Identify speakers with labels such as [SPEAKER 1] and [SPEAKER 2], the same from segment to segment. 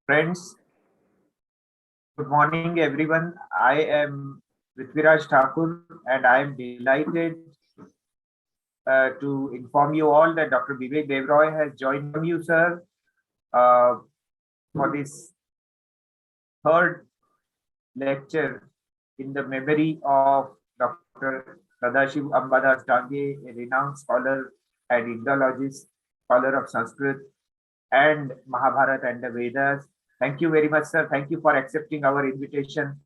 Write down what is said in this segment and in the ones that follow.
[SPEAKER 1] Friends, good morning everyone. I am Prithviraj Thakur and I am delighted to inform you all that Dr. Bibek Debrov has joined you, sir, uh, for this third lecture in the memory of Dr. Sadashiv Ambadas Dange, a renowned scholar and Indologist, scholar of Sanskrit and Mahabharat and the Vedas. Thank you very much, sir. Thank you for accepting our invitation.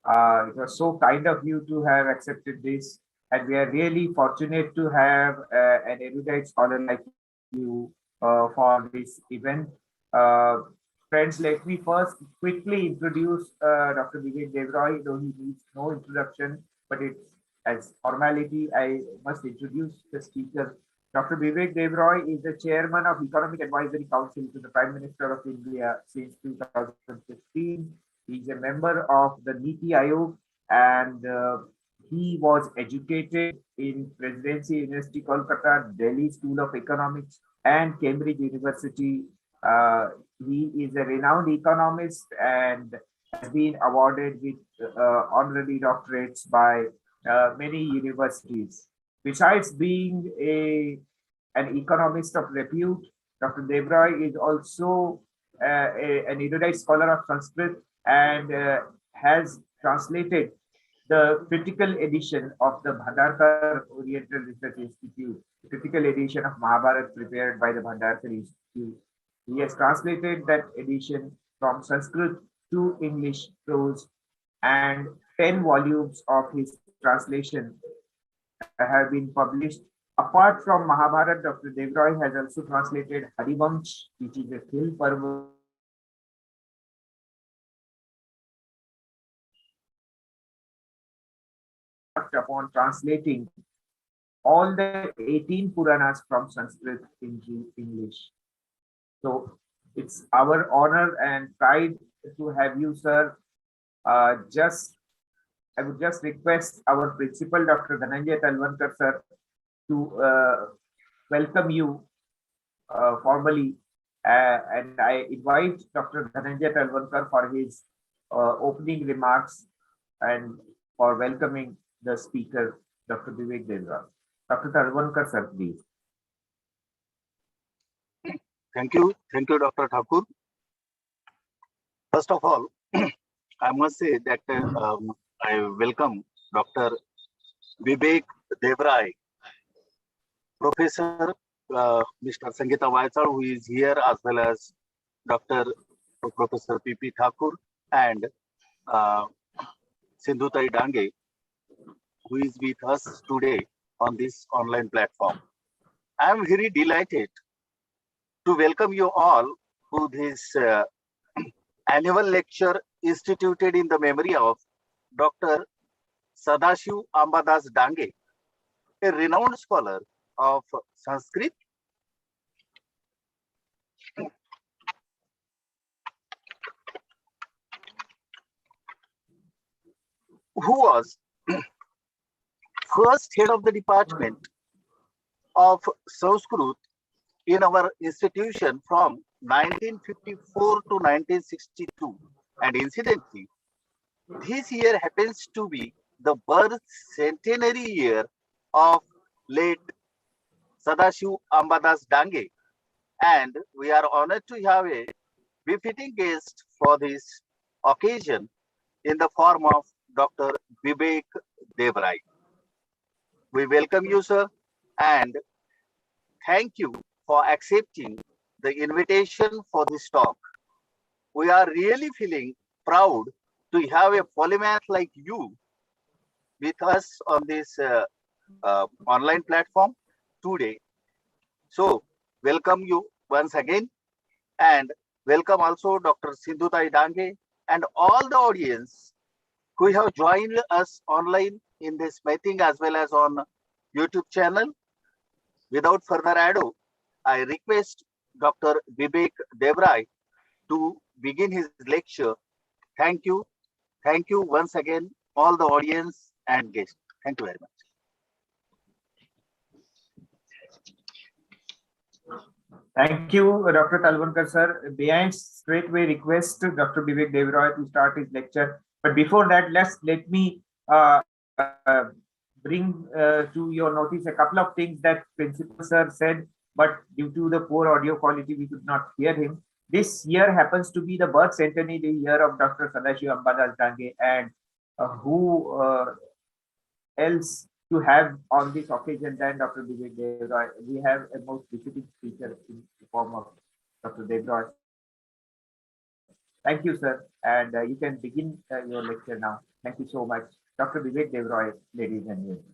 [SPEAKER 1] It was so kind of you to have accepted this, and we are really fortunate to have an erudite scholar like you for this event. Uh, Friends, let me first quickly introduce Dr. Bibek Debrov, though he needs no introduction, but it's as formality, I must introduce the speaker. Dr. Bibek Debrov is the chairman of Economic Advisory Council to the Prime Minister of India since 2015. He's a member of the Niti Aayog, and he was educated in Presidency University Kolkata, Delhi School of Economics, and Cambridge University. He is a renowned economist and has been awarded with honorary doctorates by many universities. Besides being an economist of repute, Dr. Debrov is also an erudite scholar of Sanskrit and has translated the critical edition of the Bhandarkar Oriental Research Institute, the critical edition of Mahabharat prepared by the Bhandarkar Institute. He has translated that edition from Sanskrit to English prose, and 10 volumes of his translation have been published. Apart from Mahabharat, Dr. Debrov has also translated Harivamsh, which is a Khil Parva. Upon translating all the 18 Puranas from Sanskrit into English. So it's our honor and pride to have you, sir. I would just request our principal, Dr. Dange Talwankar, sir, to welcome you formally. And I invite Dr. Dange Talwankar for his opening remarks and for welcoming the speaker, Dr. Bibek Debrov. Dr. Talwankar, sir, please.
[SPEAKER 2] Thank you, Dr. Thakur. First of all, I must say that I welcome Dr. Bibek Debrov, Professor Mr. Sangeeta Vaichal, who is here, as well as Dr. Professor P.P. Thakur and Sindhutai Dange, who is with us today on this online platform. I am very delighted to welcome you all to this annual lecture instituted in the memory of Dr. Sadashiv Ambadas Dange, a renowned scholar of Sanskrit, who was first head of the department of Sanskrit in our institution from 1954 to 1962. And incidentally, this year happens to be the birth centenary year of late Sadashiv Ambadas Dange, and we are honored to have a befitting guest for this occasion in the form of Dr. Bibek Debrov. We welcome you, sir, and thank you for accepting the invitation for this talk. We are really feeling proud to have a polymath like you with us on this online platform today. So, welcome you once again, and welcome also Dr. Sindhutai Dange and all the audience who have joined us online in this meeting as well as on YouTube channel. Without further ado, I request Dr. Bibek Debrov to begin his lecture. Thank you. Thank you once again, all the audience and guests. Thank you very much.
[SPEAKER 1] Thank you, Dr. Talvankar sir. May I straightway request Dr. Bibek Debrov to start his lecture. But before that, let me bring to your notice a couple of things that Principal sir said, but due to the poor audio quality, we could not hear him. This year happens to be the birth centenary year of Dr. Sadashiv Ambadas Dange, and who else to have on this occasion than Dr. Bibek Debrov. We have a most visiting speaker in the form of Dr. Debrov. Thank you, sir. And you can begin your lecture now. Thank you so much. Dr. Bibek Debrov, ladies and gentlemen.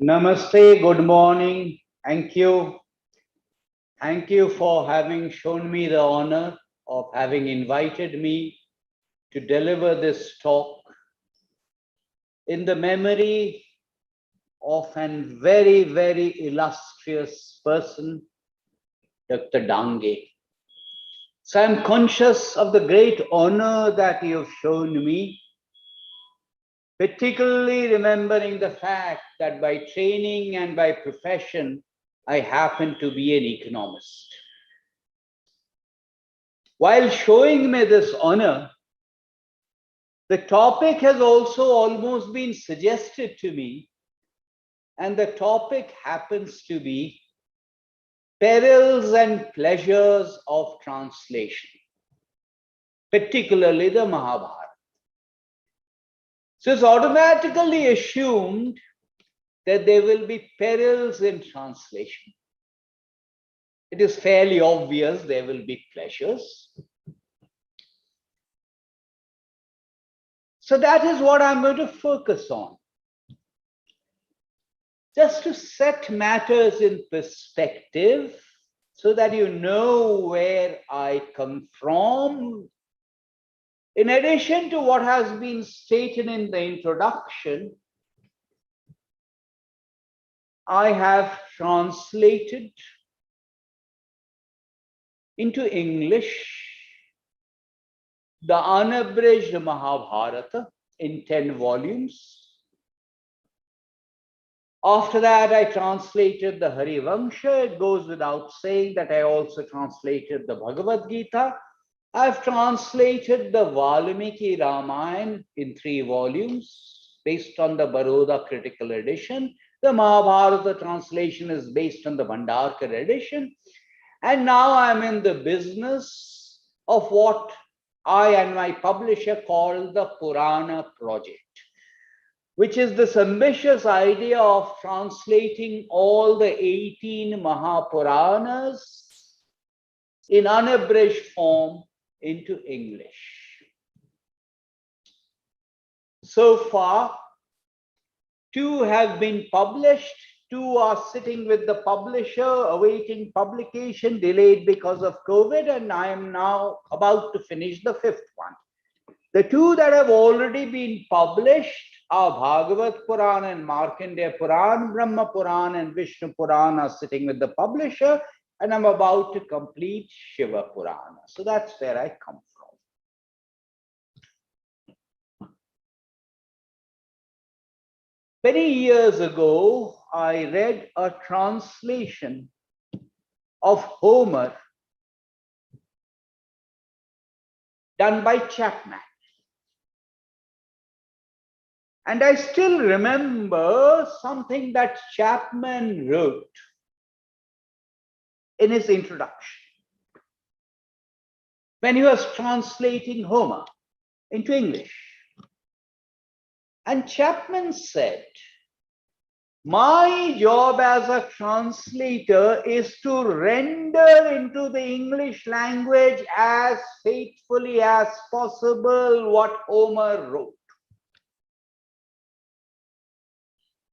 [SPEAKER 3] Namaste, good morning. Thank you. Thank you for having shown me the honor of having invited me to deliver this talk in the memory of a very, very illustrious person, Dr. Dange. So I'm conscious of the great honor that you have shown me, particularly remembering the fact that by training and by profession, I happen to be an economist. While showing me this honor, the topic has also almost been suggested to me, and the topic happens to be perils and pleasures of translation, particularly the Mahabharat. So it's automatically assumed that there will be perils in translation. It is fairly obvious there will be pleasures. So that is what I'm going to focus on. Just to set matters in perspective so that you know where I come from. In addition to what has been stated in the introduction, I have translated into English the unabridged Mahabharata in 10 volumes. After that, I translated the Harivansha. It goes without saying that I also translated the Bhagavad Gita. I've translated the Valmiki Ramayana in 3 volumes based on the Baroda critical edition. The Mahabharata translation is based on the Bhandarkar edition. And now I'm in the business of what I and my publisher call the Purana project, which is this ambitious idea of translating all the 18 Mahapuranas in unabridged form into English. So far, 2 have been published, 2 are sitting with the publisher awaiting publication, delayed because of COVID, and I am now about to finish the 5th one. The 2 that have already been published are Bhagavat Purana and Markandeya Purana, Brahma Purana and Vishnu Purana are sitting with the publisher, and I'm about to complete Shiva Purana. So that's where I come from. Many years ago, I read a translation of Homer done by Chapman. And I still remember something that Chapman wrote in his introduction when he was translating Homer into English. And Chapman said, my job as a translator is to render into the English language as faithfully as possible what Homer wrote.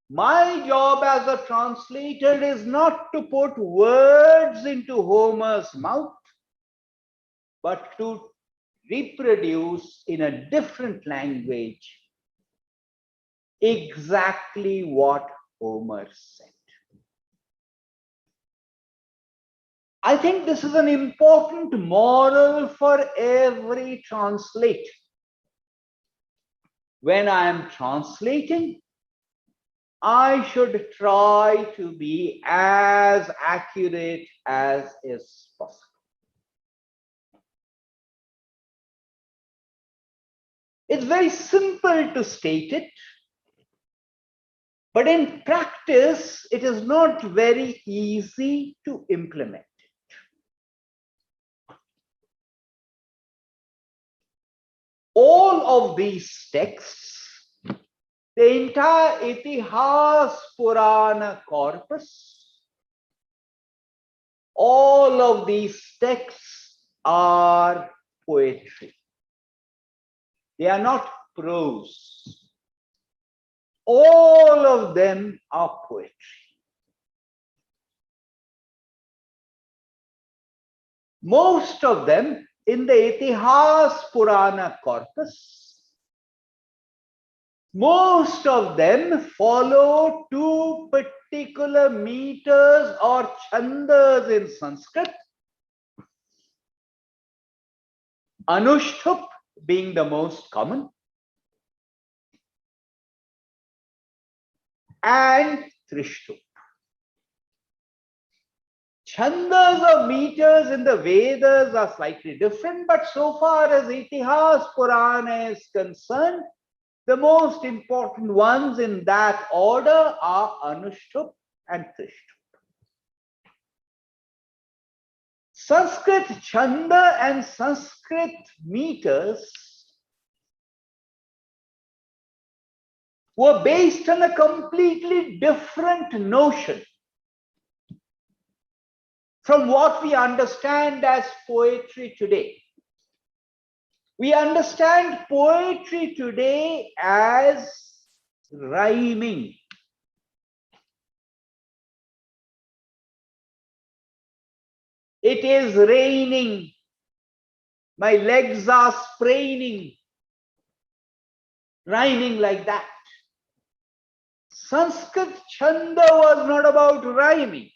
[SPEAKER 3] My job as a translator is not to put words into Homer's mouth, but to reproduce in a different language exactly what Homer said. I think this is an important moral for every translator. When I am translating, I should try to be as accurate as is possible. It's very simple to state it, but in practice, it is not very easy to implement it. All of these texts, the entire Itihas Purana corpus, all of these texts are poetry. They are not prose. All of them are poetry. Most of them in the Itihas Purana corpus, most of them follow two particular meters or chandas in Sanskrit. Anushtup being the most common, and Trishtup. Chandas or meters in the Vedas are slightly different, but so far as Itihas Purana is concerned, the most important ones in that order are Anushtup and Trishtup. Sanskrit Chanda and Sanskrit meters were based on a completely different notion from what we understand as poetry today. We understand poetry today as rhyming. It is raining. My legs are spraining. Rhyming like that. Sanskrit Chanda was not about rhyming.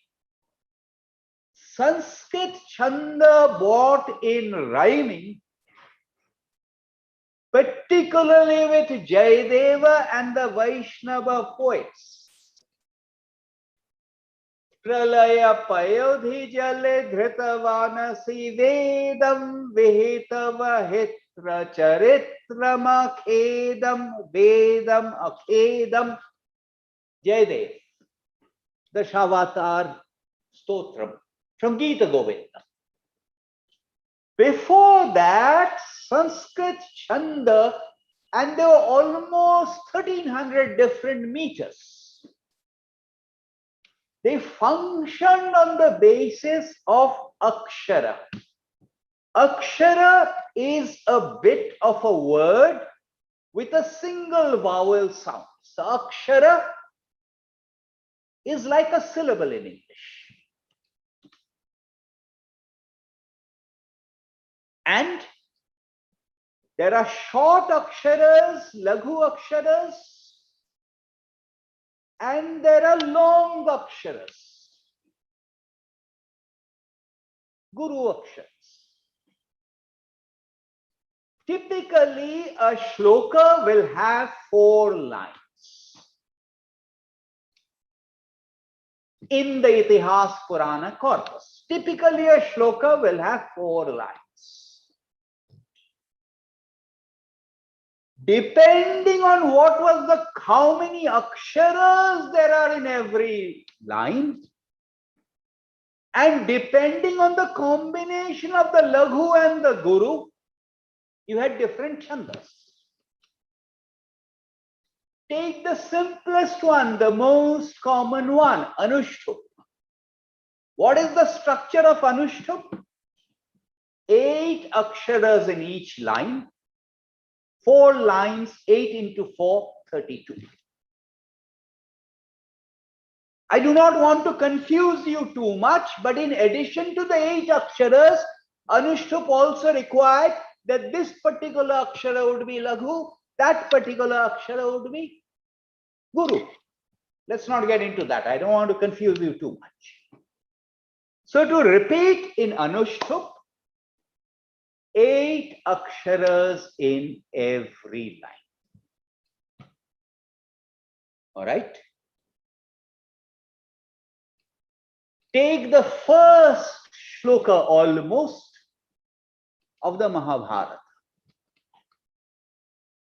[SPEAKER 3] Sanskrit Chanda brought in rhyming, particularly with Jayadeva and the Vaishnava poets. Pralaya payodhi jale dhritavanasi vedam vihitava hitra charitram akhedam vedam akhedam. Jayadev, the Shavatar Stotram from Gita Govinda. Before that, Sanskrit Chanda, and there were almost 1300 different meters. They functioned on the basis of Akshara. Akshara is a bit of a word with a single vowel sound. So Akshara is like a syllable in English. And there are short aksharas, laghu aksharas, and there are long aksharas, guru aksharas. Typically, a shloka will have 4 lines. In the Itihas Purana corpus, typically a shloka will have 4 lines. Depending on what was how many aksharas there are in every line, and depending on the combination of the laghu and the guru, you had different chandas. Take the simplest one, the most common one, Anushtup. What is the structure of Anushtup? 8 aksharas in each line. 4 lines, 8 into 4, 32. I do not want to confuse you too much, but in addition to the 8 aksharas, Anushtup also required that this particular akshara would be laghu, that particular akshara would be guru. Let's not get into that. I don't want to confuse you too much. So to repeat in Anushtup, 8 aksharas in every line. All right. take the first shloka almost of the Mahabharata.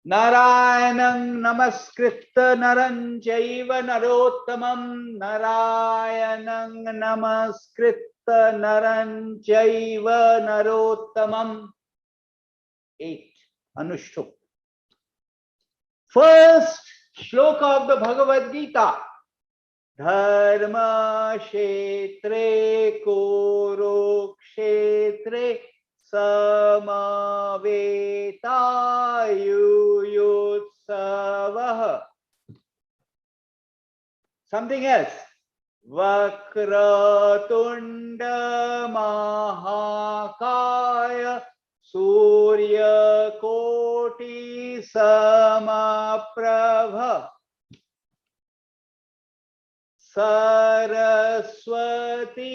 [SPEAKER 3] Narayanam namaskritta naram chaiva narottamam. Narayanam namaskritta naram chaiva narottamam. 8. Anushtup. First shloka of the Bhagavad Gita. Dharma kshetre kurukshetre samaveta yuyutsavah. Something else. Vakratunda mahakaya surya koti samaprabha. Saraswati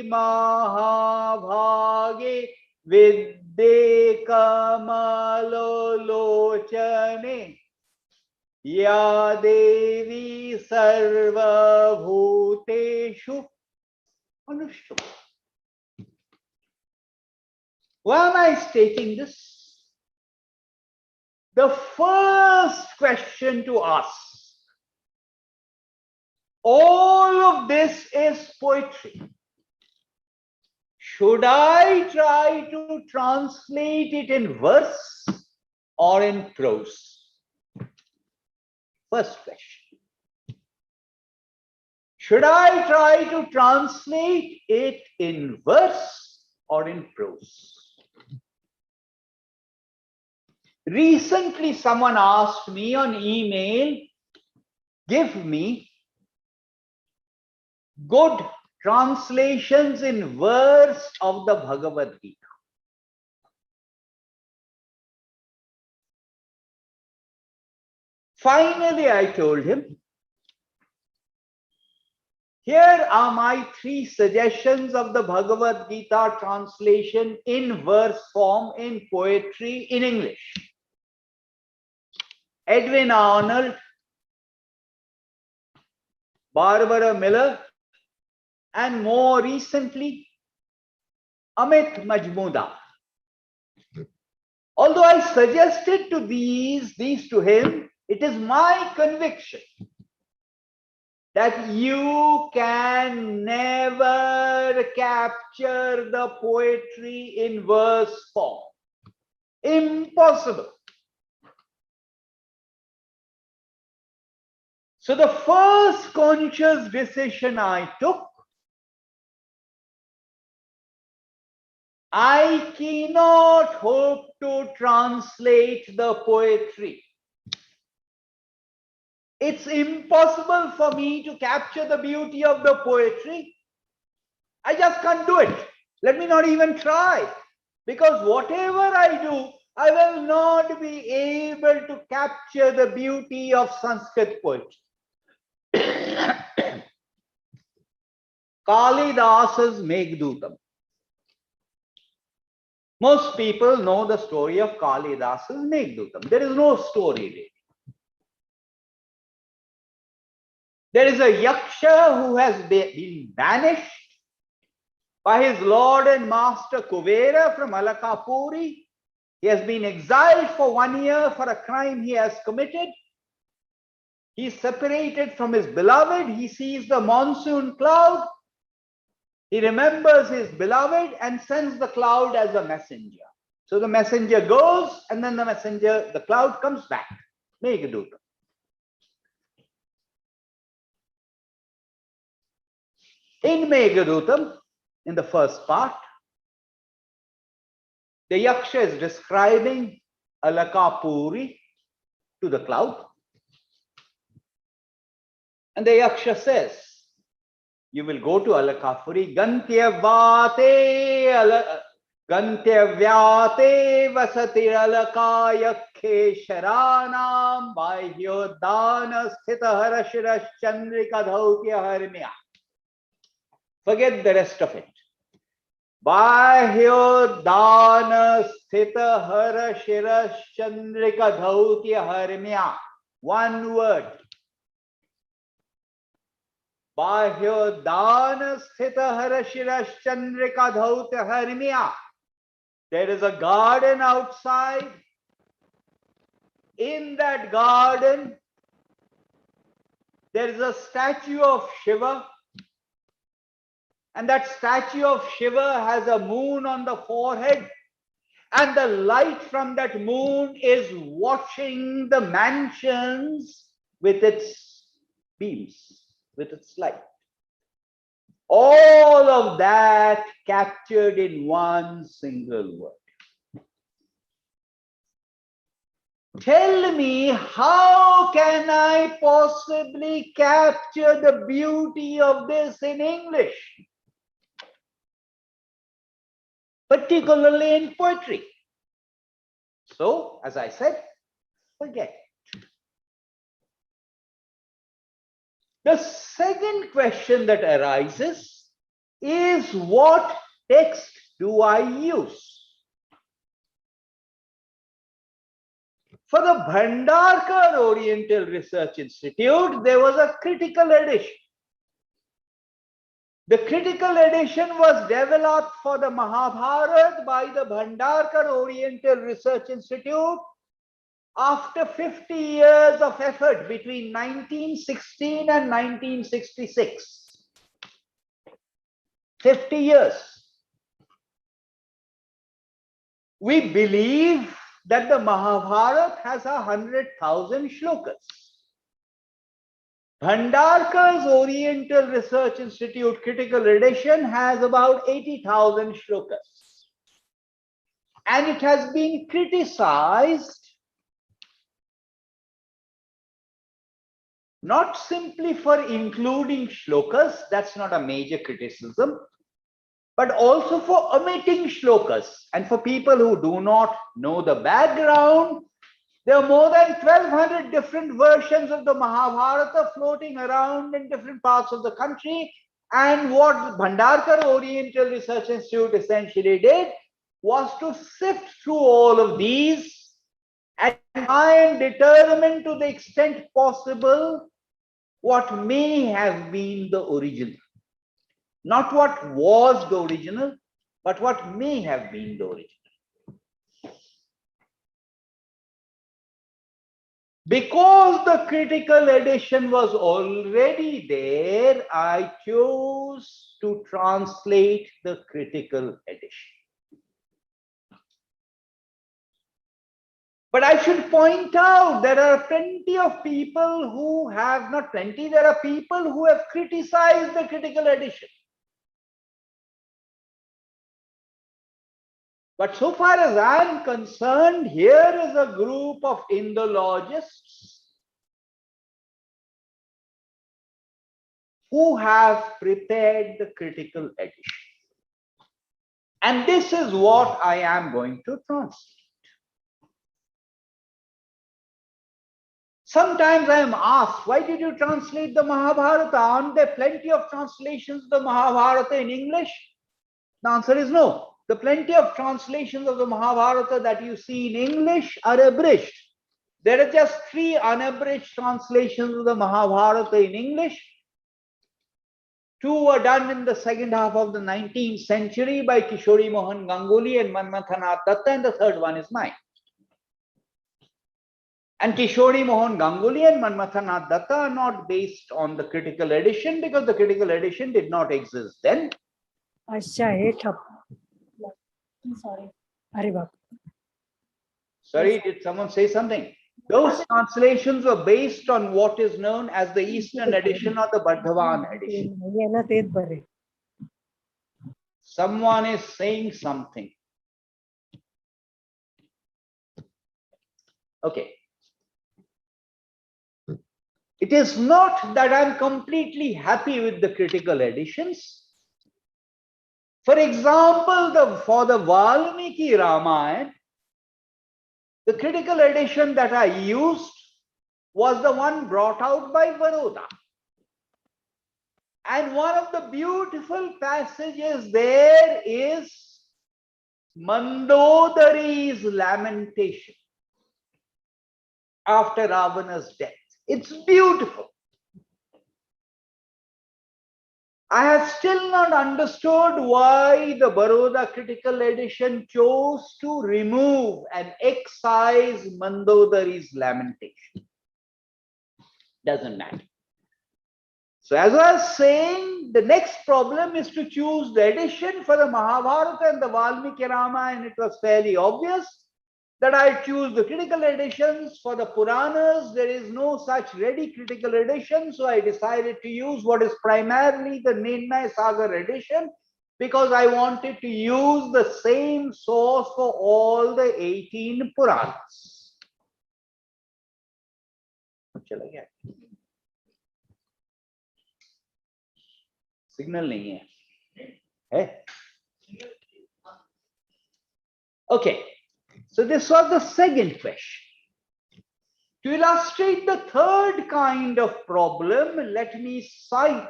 [SPEAKER 3] mahabhage vidde kamalolochane ya devi sarva bhuteshu anushtum. Why am I stating this? The first question to ask. All of this is poetry. Should I try to translate it in verse or in prose? First question. Should I try to translate it in verse or in prose? Recently, someone asked me on email, give me good translations in verse of the Bhagavad Gita. Finally, I told him, here are my 3 suggestions of the Bhagavad Gita translation in verse form, in poetry, in English. Edwin Arnold, Barbara Miller, and more recently, Amit Majmudar. Although I suggested to these to him, it is my conviction that you can never capture the poetry in verse form. Impossible. So the first conscious decision I took, I cannot hope to translate the poetry. It's impossible for me to capture the beauty of the poetry. I just can't do it. Let me not even try. Because whatever I do, I will not be able to capture the beauty of Sanskrit poetry. Kalidasa's Meghdootam. Most people know the story of Kalidasa's Meghdootam. There is no story really. There is a yaksha who has been banished by his lord and master Kuvera from Alakapuri. He has been exiled for 1 year for a crime he has committed. He is separated from his beloved. He sees the monsoon cloud. He remembers his beloved and sends the cloud as a messenger. So the messenger goes, and then the cloud comes back. Meghdootam. In Meghdootam, in the first part, the yaksha is describing Alakapuri to the cloud. And the yaksha says, you will go to Alakapuri, Gantyavate vasatir alakaya sharanam bahyodana sthita harashirash chandrika dhautya harmya. Forget the rest of it. Bahyodana sthita harashirash chandrika dhautya harmya. One word. Bahyo dana sthita harashirash chandrika dhautya harmiya. There is a garden outside. In that garden, there is a statue of Shiva. And that statue of Shiva has a moon on the forehead. And the light from that moon is watching the mansions with its beams, with its light. All of that captured in one single word. Tell me, how can I possibly capture the beauty of this in English? Particularly in poetry. So, as I said, forget it. The second question that arises is, what text do I use? For the Bhandarkar Oriental Research Institute, there was a critical edition. The critical edition was developed for the Mahabharat by the Bhandarkar Oriental Research Institute after 50 years of effort between 1916 and 1966. 50 years. We believe that the Mahabharat has 100,000 shlokas. Bhandarkar's Oriental Research Institute critical edition has about 80,000 shlokas. And it has been criticized not simply for including shlokas, that's not a major criticism, but also for omitting shlokas. And for people who do not know the background, there are more than 1,200 different versions of the Mahabharata floating around in different parts of the country. And what Bhandarkar Oriental Research Institute essentially did was to sift through all of these and try and determine to the extent possible what may have been the original. Not what was the original, but what may have been the original. Because the critical edition was already there, I chose to translate the critical edition. But I should point out there are plenty of people who have, not plenty, there are people who have criticized the critical edition. But so far as I am concerned, here is a group of Indologists who have prepared the critical edition. And this is what I am going to translate. Sometimes I am asked, why did you translate the Mahabharata? Aren't there plenty of translations of the Mahabharata in English? The answer is no. The plenty of translations of the Mahabharata that you see in English are abridged. There are just 3 unabridged translations of the Mahabharata in English. 2 were done in the second half of the 19th century by Kishori Mohan Ganguly and Manmathanath Datta, and the third one is mine. And Kishori Mohan Ganguly and Manmathanath Datta are not based on the critical edition because the critical edition did not exist then. Sorry, did someone say something? Those translations were based on what is known as the Eastern edition or the Bardhavan edition. Someone is saying something. Okay. It is not that I'm completely happy with the critical editions. For example, for the Valmiki Ramayana, the critical edition that I used was the one brought out by Baroda. And one of the beautiful passages there is Mandodari's lamentation after Ravana's death. It's beautiful. I have still not understood why the Baroda critical edition chose to remove and excise Mandodari's lamentation. Doesn't matter. So as I was saying, the next problem is to choose the edition for the Mahabharata and the Valmiki Ramayana, and it was fairly obvious that I choose the critical editions. For the Puranas, there is no such ready critical edition, so I decided to use what is primarily the Nirnaya Sagar edition, because I wanted to use the same source for all the 18 Puranas. Signal nahi hai. Okay, so this was the second question. To illustrate the third kind of problem, let me cite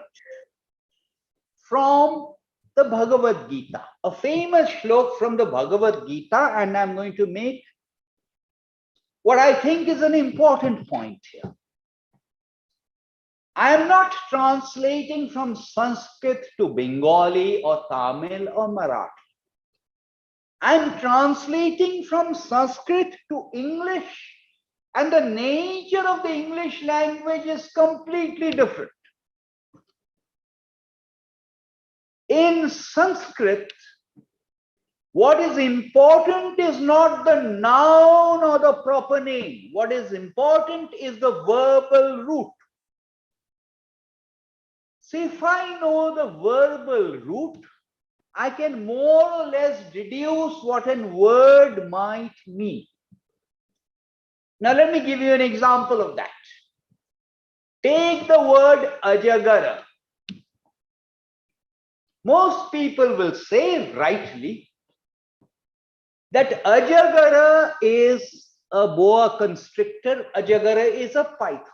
[SPEAKER 3] from the Bhagavad Gita, a famous shlok from the Bhagavad Gita, and I'm going to make what I think is an important point here. I am not translating from Sanskrit to Bengali or Tamil or Marathi. I am translating from Sanskrit to English, and the nature of the English language is completely different. In Sanskrit, what is important is not the noun or the proper name. What is important is the verbal root. See, if I know the verbal root, I can more or less deduce what a word might mean. Now, let me give you an example of that. Take the word Ajagara. Most people will say, rightly, that Ajagara is a boa constrictor, Ajagara is a python.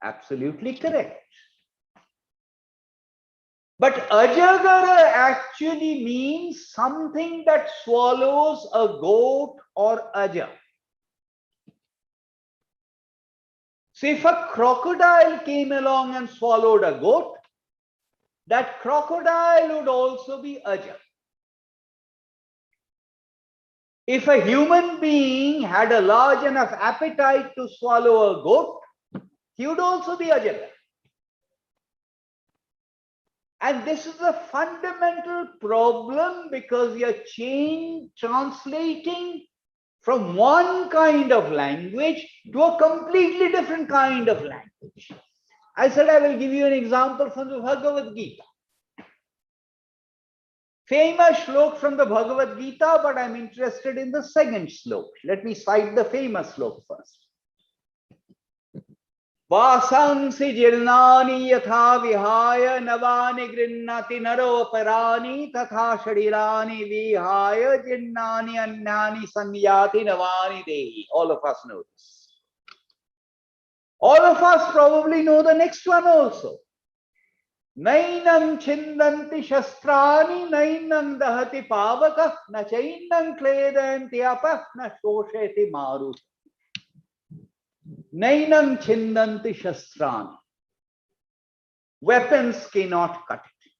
[SPEAKER 3] Absolutely correct. But Ajagara actually means something that swallows a goat or aja. So if a crocodile came along and swallowed a goat, that crocodile would also be aja. If a human being had a large enough appetite to swallow a goat, he would also be Ajagara. And this is a fundamental problem because we are translating from one kind of language to a completely different kind of language. I said I will give you an example from the Bhagavad Gita. Famous shlok from the Bhagavad Gita, but I'm interested in the second shlok. Let me cite the famous shlok first. Vasansi jirnani yatha vihaya navani grinnati naro parani tatha sharirani vihaya jirnani annani sanyati navani dehi. All of us know this. All of us probably know the next one also. Nainam chindanti shastrani nainam dahati pavaka na chainam kledanti apah na shosheti maruta. Nainam chindanti shastrani. Weapons cannot cut it.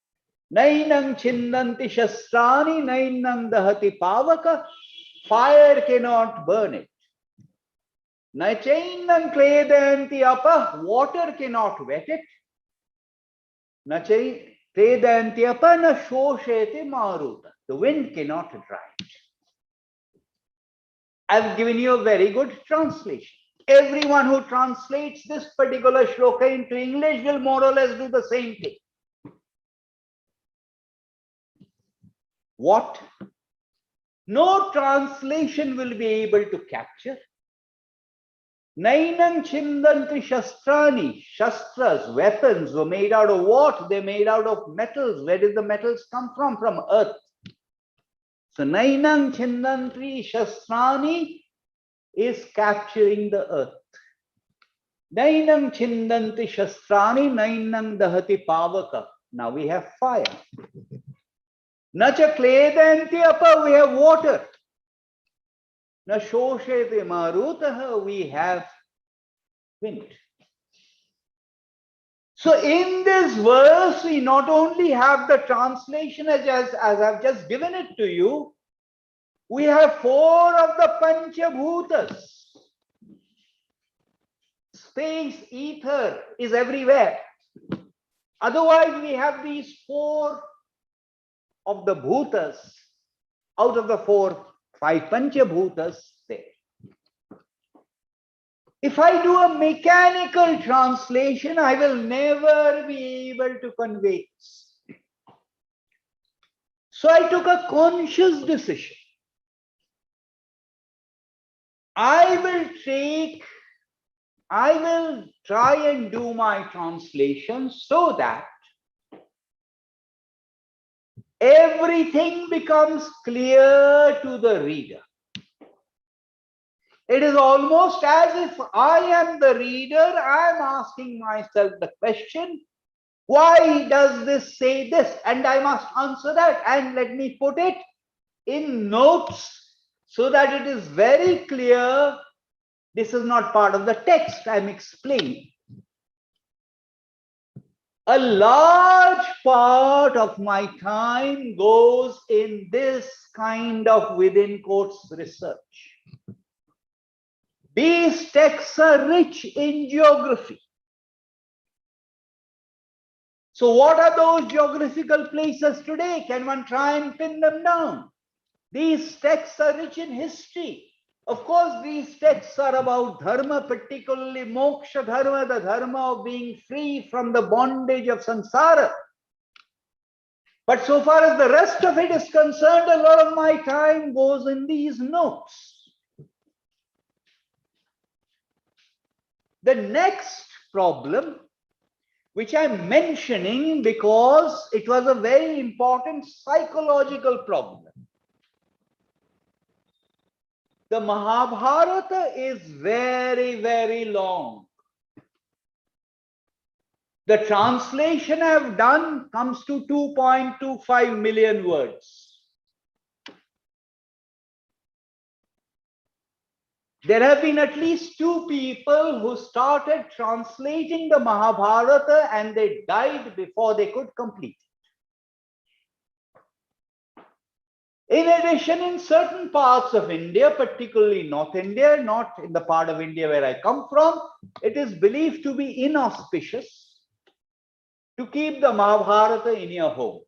[SPEAKER 3] Nainam chindanti shastrani nainam dahati pavaka. Fire cannot burn it. Na chainam kledanti apah. Water cannot wet it. The wind cannot dry it. I've given you a very good translation. Everyone who translates this particular shloka into English will more or less do the same thing. What? No translation will be able to capture. Nainam chindanti shastrani. Shastras, weapons, were made out of what? They're made out of metals. Where did the metals come from? From earth. So nainam chindanti shastrani is capturing the earth. Nainam chindanti shastrani nainam dahati pavaka. Now we have fire. Nacha kledanti apa, we have water. Na shoshete marutaha, we have wind. So in this verse, we not only have the translation as I've just given it to you, we have four of the Panchabhutas. Space, ether is everywhere. Otherwise, we have these four of the bhutas out of the five Panchabhutas there. If I do a mechanical translation, I will never be able to convey this. So I took a conscious decision. I will try and do my translation so that everything becomes clear to the reader. It is almost as if I am the reader. I am asking myself the question, why does this say this? And I must answer that. And let me put it in notes so that it is very clear. This is not part of the text I'm explaining. A large part of my time goes in this kind of within quotes research. These texts are rich in geography. So what are those geographical places today? Can one try and pin them down? These texts are rich in history. Of course, these texts are about dharma, particularly moksha dharma, the dharma of being free from the bondage of samsara. But so far as the rest of it is concerned, a lot of my time goes in these notes. The next problem, which I'm mentioning because it was a very important psychological problem. The Mahabharata is very, very long. The translation I've done comes to 2.25 million words. There have been at least two people who started translating the Mahabharata and they died before they could complete it. In addition, in certain parts of India, particularly North India, not in the part of India where I come from, it is believed to be inauspicious to keep the Mahabharata in your home.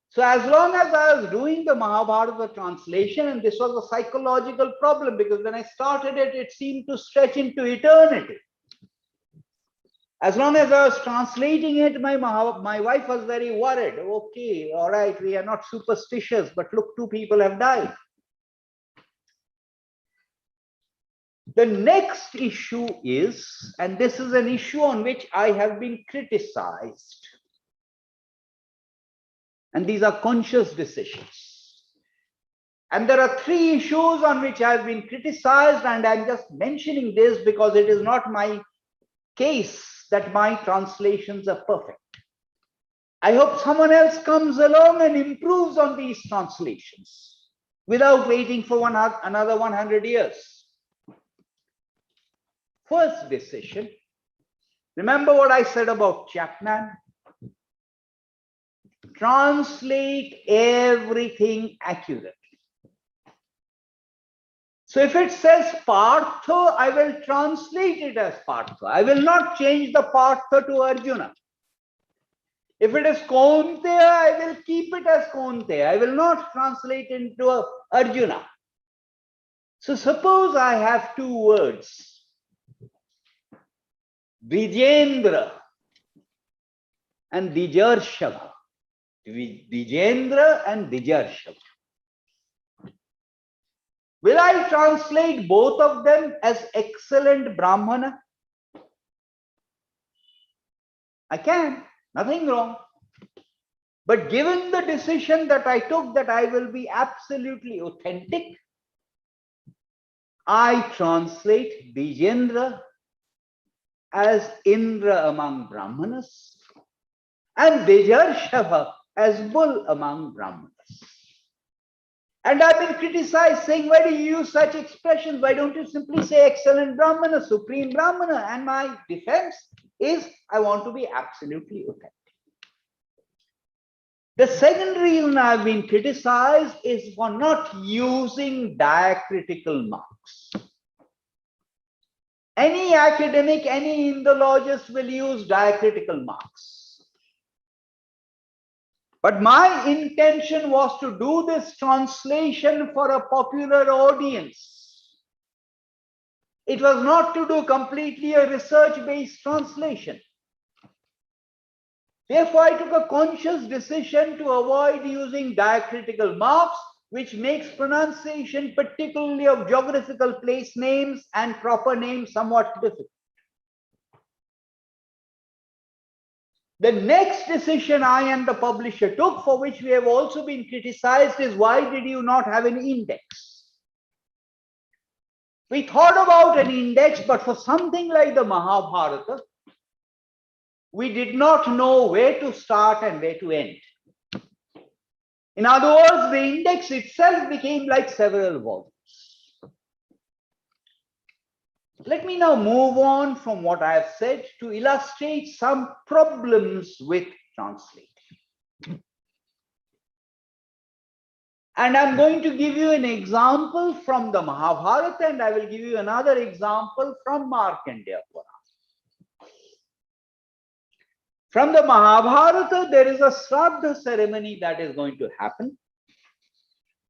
[SPEAKER 3] So as long as I was doing the Mahabharata translation, and this was a psychological problem because when I started it, it seemed to stretch into eternity. As long as I was translating it, my wife was very worried. Okay, all right, we are not superstitious, but look, two people have died. The next issue is, and this is an issue on which I have been criticized, and these are conscious decisions. And there are three issues on which I have been criticized, and I'm just mentioning this because it is not my case that my translations are perfect. I hope someone else comes along and improves on these translations without waiting for another 100 years. First decision, remember what I said about Chapman? Translate everything accurately. So if it says Partha, I will translate it as Partha. I will not change the Partha to Arjuna. If it is Kaunteya, I will keep it as Kaunteya. I will not translate into Arjuna. So suppose I have two words, Vijendra and Dijarshava. Vijendra and Dijarshava. Will I translate both of them as excellent Brahmana? I can, nothing wrong. But given the decision that I took that I will be absolutely authentic, I translate Vijendra as Indra among Brahmanas and Dijarshava as bull among Brahmanas. And I've been criticized saying, why do you use such expressions? Why don't you simply say excellent Brahmana, supreme Brahmana? And my defense is I want to be absolutely authentic. The second reason I've been criticized is for not using diacritical marks. Any academic, any Indologist will use diacritical marks. But my intention was to do this translation for a popular audience. It was not to do completely a research-based translation. Therefore, I took a conscious decision to avoid using diacritical marks, which makes pronunciation, particularly of geographical place names and proper names, somewhat difficult. The next decision I and the publisher took, for which we have also been criticized, is why did you not have an index? We thought about an index, but for something like the Mahabharata, we did not know where to start and where to end. In other words, the index itself became like several volumes. Let me now move on from what I have said to illustrate some problems with translating. And I'm going to give you an example from the Mahabharata, and I will give you another example from Markandeya Purana. From the Mahabharata, there is a Shraddha ceremony that is going to happen.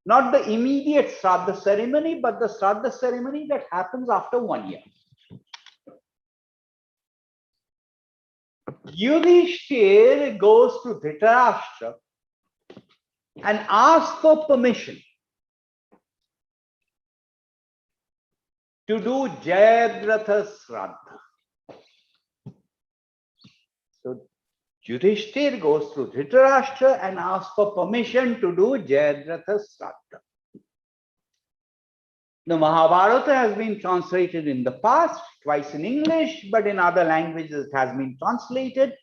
[SPEAKER 3] Not the immediate Shraddha ceremony, but the Shraddha ceremony that happens after 1 year. Yudhishthir goes to Dhritarashtra and asks for permission to do Jayadratha Shraddha. So Yudhishthir goes to Dhritarashtra and asks for permission to do Jayadratha Shraddha. The Mahabharata has been translated in the past, twice in English, but in other languages it has been translated.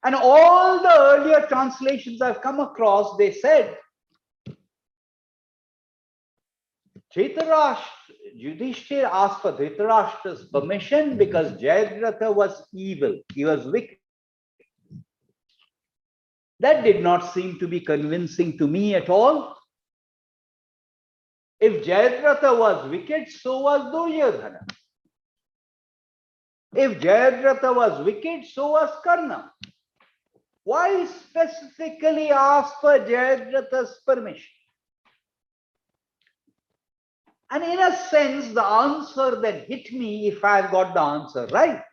[SPEAKER 3] And all the earlier translations I've come across, they said, Yudhishthir asked for Dhritarashtra's permission because Jayadratha was evil, he was wicked. That did not seem to be convincing to me at all. If Jayadratha was wicked, so was Duryodhana. If Jayadratha was wicked, so was Karna. Why specifically ask for Jayadratha's permission? And in a sense, the answer that hit me, if I've got the answer right,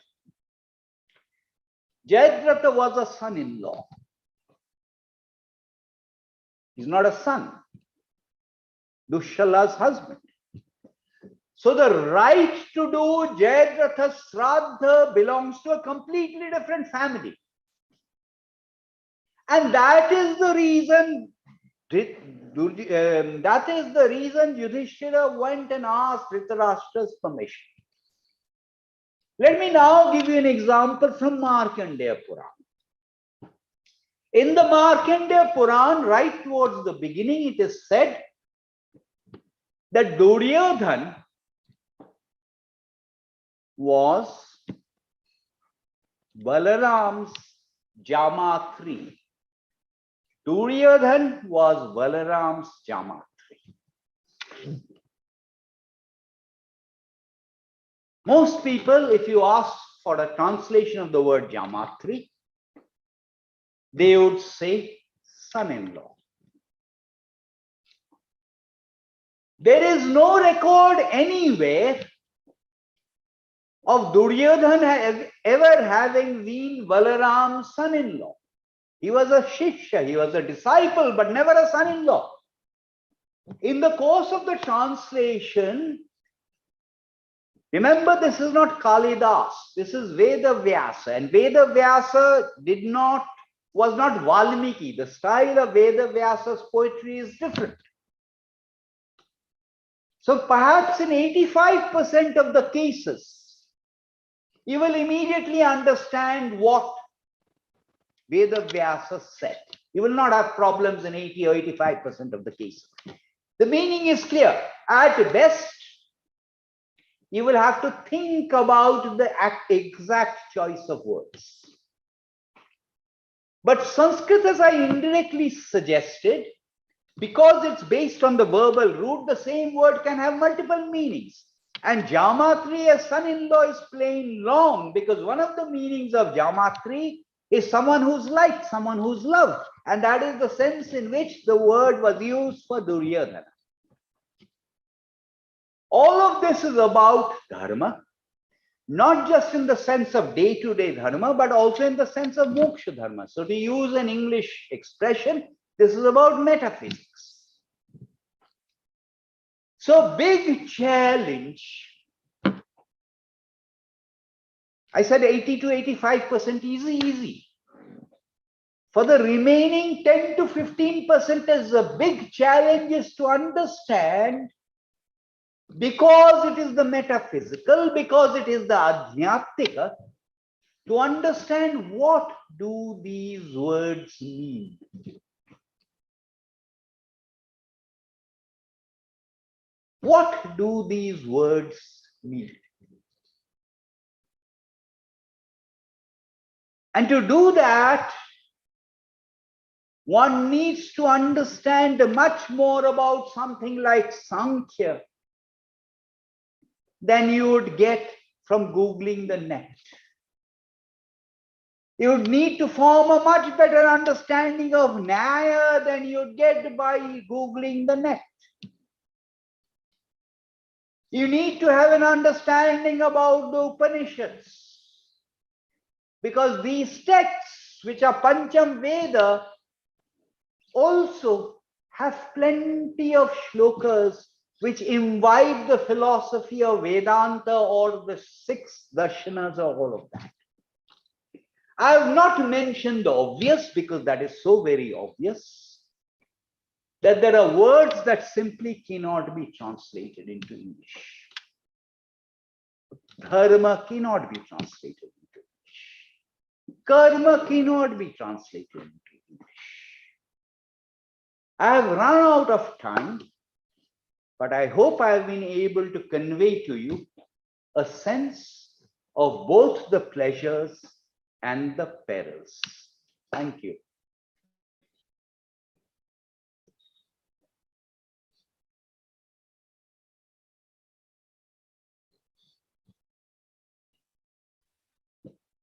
[SPEAKER 3] Jayadratha was a son-in-law. He's not a son. Dushyala's husband. So the right to do Jayadratha Shraddha belongs to a completely different family. And that is the reason Yudhishthira went and asked Dhritarashtra's permission. Let me now give you an example from Markandeya Purana. In the Markandeya Purana, right towards the beginning, it is said that Duryodhana was Balaram's Jamatri. Duryodhana was Balaram's Jamatri. Most people, if you ask for a translation of the word Jamatri, they would say son-in-law. There is no record anywhere of Duryodhana ever having been Balaram's son-in-law. He was a Shishya, he was a disciple, but never a son-in-law. In the course of the translation, remember, this is not Kalidas, this is Vedavyasa, and Vedavyasa was not Valmiki. The style of Vedavyasa's poetry is different. So perhaps in 85% of the cases, you will immediately understand what Vedavyasa said. You will not have problems in 80 or 85% of the cases. The meaning is clear. At best, you will have to think about the exact choice of words. But Sanskrit, as I indirectly suggested, because it's based on the verbal root, the same word can have multiple meanings. And Jamatri as son-in-law is plain wrong, because one of the meanings of Jamatri is someone who's liked, someone who's loved. And that is the sense in which the word was used for Duryodhana. All of this is about dharma, not just in the sense of day-to-day dharma, but also in the sense of moksha dharma. So to use an English expression, this is about metaphysics. So big challenge. I said 80 to 85% easy. For the remaining 10 to 15% is a big challenge is to understand, because it is the metaphysical, because it is the adhyattika, to understand what do these words mean. What do these words mean? And to do that, one needs to understand much more about something like Sankhya than you would get from Googling the net. You would need to form a much better understanding of Nyaya than you'd get by Googling the net. You need to have an understanding about the Upanishads, because these texts, which are Pancham Veda, also have plenty of shlokas which imbibe the philosophy of Vedanta or the 6 darshanas or all of that. I have not mentioned the obvious, because that is so very obvious, that there are words that simply cannot be translated into English. Dharma cannot be translated into English. Karma cannot be translated into English. I have run out of time, but I hope I have been able to convey to you a sense of both the pleasures and the perils. Thank you.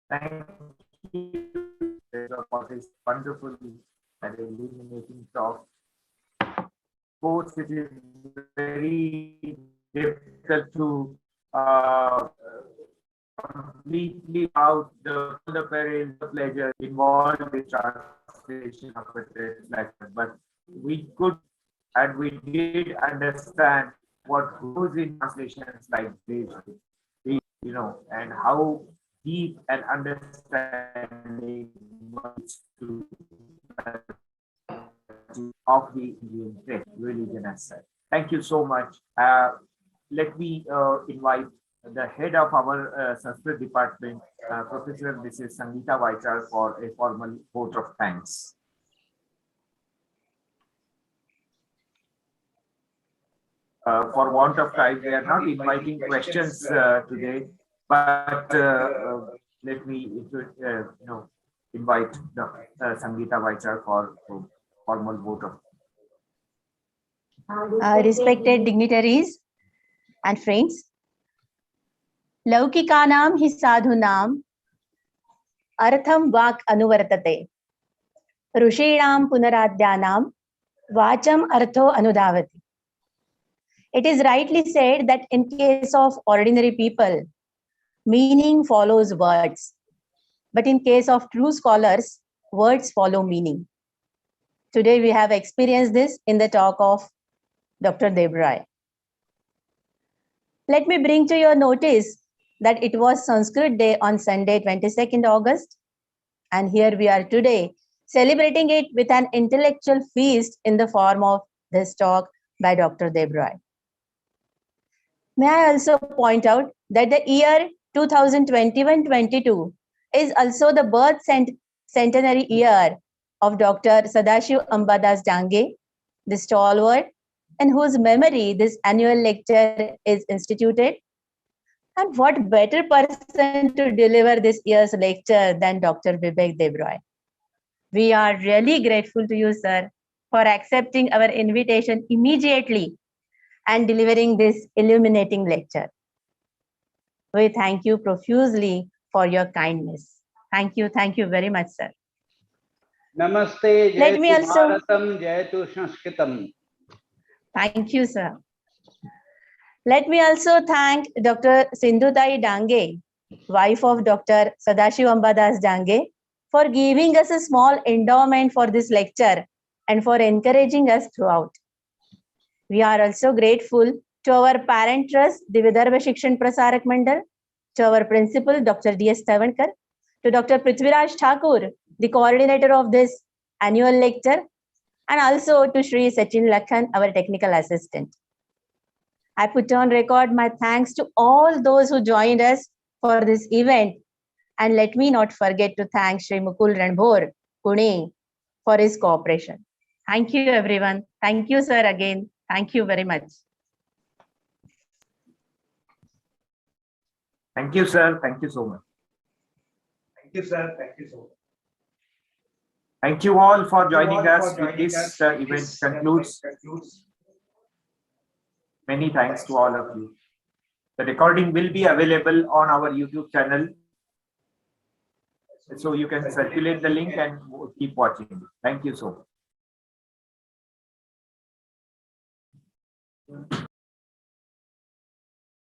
[SPEAKER 1] Thank you for this wonderful and illuminating talk. Of course, it is very difficult to completely out the perils, the pleasure involved in translation of a text like that. But we could and we did understand what goes in translations like this, and how deep an understanding of the Indian text, religion as such. Thank you so much. Let me invite the head of our Sanskrit department, Professor Mrs. Sangeeta Vaichar, for a formal vote of thanks. For want of time, we are not inviting questions today, but let me invite Sangeeta Vaichar for formal vote of
[SPEAKER 4] respected dignitaries and friends, Laukikanam hi sadhunam artham vak anuvartate, Rushinam punaradhyanam vacham artho anudhavati. It is rightly said that in case of ordinary people, meaning follows words. But in case of true scholars, words follow meaning. Today we have experienced this in the talk of Dr. Debrov. Let me bring to your notice that it was Sanskrit Day on Sunday, 22nd August. And here we are today celebrating it with an intellectual feast in the form of this talk by Dr. Debrov. May I also point out that the year 2021-22 is also the birth centenary year of Dr. Sadashiv Ambadas Dange, the stalwart in whose memory this annual lecture is instituted. And what better person to deliver this year's lecture than Dr. Bibek Debrov? We are really grateful to you, sir, for accepting our invitation immediately and delivering this illuminating lecture. We thank you profusely for your kindness. Thank you very much, sir.
[SPEAKER 3] Namaste,
[SPEAKER 4] Let me
[SPEAKER 3] Jayatu
[SPEAKER 4] also-
[SPEAKER 3] Bharatam, Jayatu Sanskritam.
[SPEAKER 4] Thank you, sir. Let me also thank Dr. Sindhutai Dange, wife of Dr. Sadashiv Ambadas Dange, for giving us a small endowment for this lecture and for encouraging us throughout. We are also grateful to our parent trust, the Vidarbha Shikshan Prasarak Mandal, to our principal, Dr. D.S. Tavankar, to Dr. Prithviraj Thakur, the coordinator of this annual lecture, and also to Shri Sachin Lakhan, our technical assistant. I put on record my thanks to all those who joined us for this event. And let me not forget to thank Shri Mukul Ranbhor, Pune, for his cooperation. Thank you, everyone. Thank you, sir, again. Thank you very much.
[SPEAKER 1] Thank you, sir. Thank you so much.
[SPEAKER 5] Thank you, sir. Thank you so much.
[SPEAKER 1] Thank you all for joining us. With this event concludes. Many thanks to all of you. The recording will be available on our YouTube channel, so you can circulate the link and keep watching. Thank you so much.